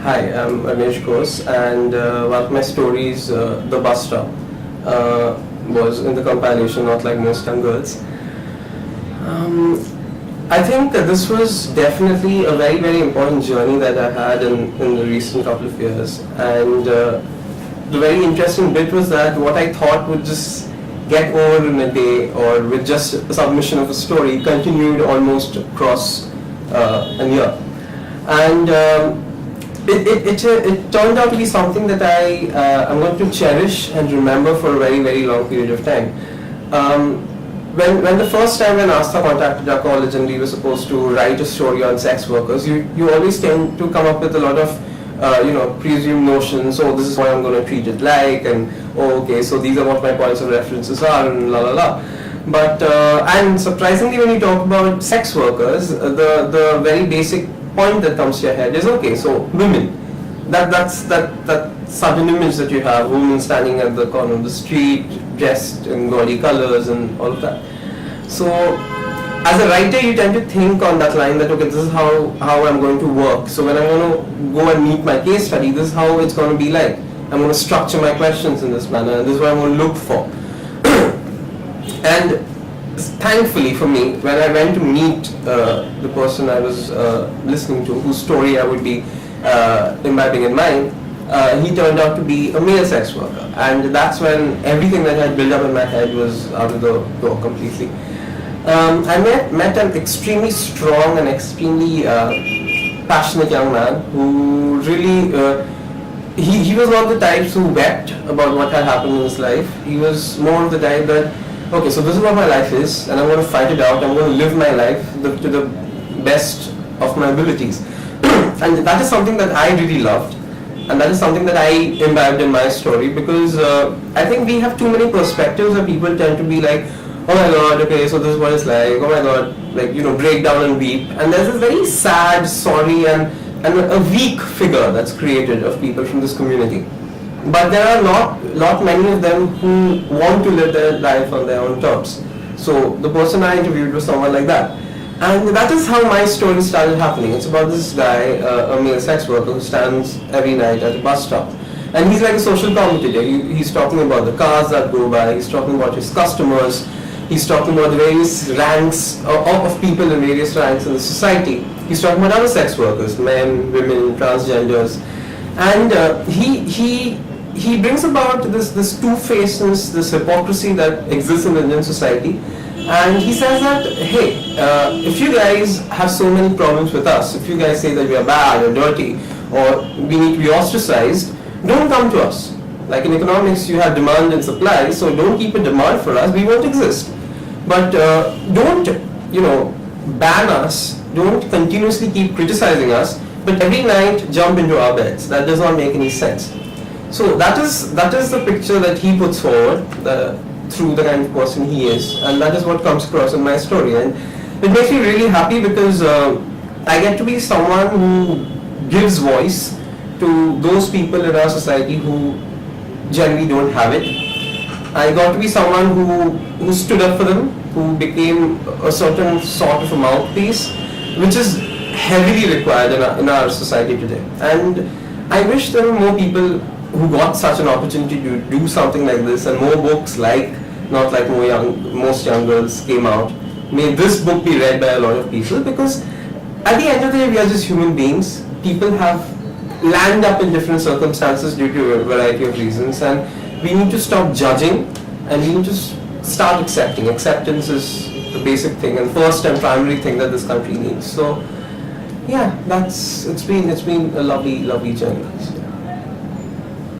Hi, I'm Arnesh Ghose, and one of my stories, The Bus Stop, was in the compilation Not Like Most Young Girls. I think that this was definitely a very, very important journey that I had in the recent couple of years. And the very interesting bit was that what I thought would just get over in a day or with just a submission of a story continued almost across a year. And it turned out to be something that I'm going to cherish and remember for a very, very long period of time. When the first time when Astha contacted our college and we were supposed to write a story on sex workers, you always tend to come up with a lot of presumed notions. Oh, this is what I'm going to treat it like, and oh, okay, so these are what my points of references are, and la la la. But and surprisingly, when you talk about sex workers, the very basic point that comes to your head is, okay, so women. That's that sudden image that you have, women standing at the corner of the street, dressed in gaudy colors and all of that. So as a writer, you tend to think on that line that, okay, this is how I'm going to work. So when I'm going to go and meet my case study, this is how it's going to be like. I'm going to structure my questions in this manner, and this is what I'm going to look for. And thankfully for me, when I went to meet the person I was listening to, whose story I would be imbibing in mine, he turned out to be a male sex worker, and that's when everything that I had built up in my head was out of the door completely. I met an extremely strong and extremely passionate young man who really, he was not the types who wept about what had happened in his life. He was more of the type that, okay, so this is what my life is, and I'm going to fight it out. I'm going to live my life to the best of my abilities. And that is something that I really loved, and that is something that I imbibed in my story, because I think we have too many perspectives where people tend to be like, oh my god, okay, so this is what it's like, oh my god, like, break down and weep. And there's this very sad, sorry, and a weak figure that's created of people from this community. But there are not many of them who want to live their life on their own terms. So the person I interviewed was someone like that. And that is how my story started happening. It's about this guy, a male sex worker who stands every night at a bus stop. And he's like a social commentator. He's talking about the cars that go by, he's talking about his customers, he's talking about the various ranks of people in various ranks in the society. He's talking about other sex workers, men, women, transgenders. And he brings about this two-facedness, this hypocrisy that exists in Indian society. And he says that, hey, if you guys have so many problems with us, if you guys say that we are bad or dirty or we need to be ostracized, don't come to us. Like in economics, you have demand and supply, so don't keep a demand for us, we won't exist. But don't, ban us, don't continuously keep criticizing us, but every night jump into our beds. That does not make any sense. So that is the picture that he puts forward through the kind of person he is, and that is what comes across in my story. And it makes me really happy because I get to be someone who gives voice to those people in our society who generally don't have it. I got to be someone who stood up for them, who became a certain sort of a mouthpiece, which is heavily required in our society today. And I wish there were more people who got such an opportunity to do something like this, and more books like Not Like Most Young Girls came out. May this book be read by a lot of people, because at the end of the day we are just human beings. People have landed up in different circumstances due to a variety of reasons, and we need to stop judging and we need to start accepting. Acceptance is the basic thing and first and primary thing that this country needs. So yeah, it's been a lovely journey.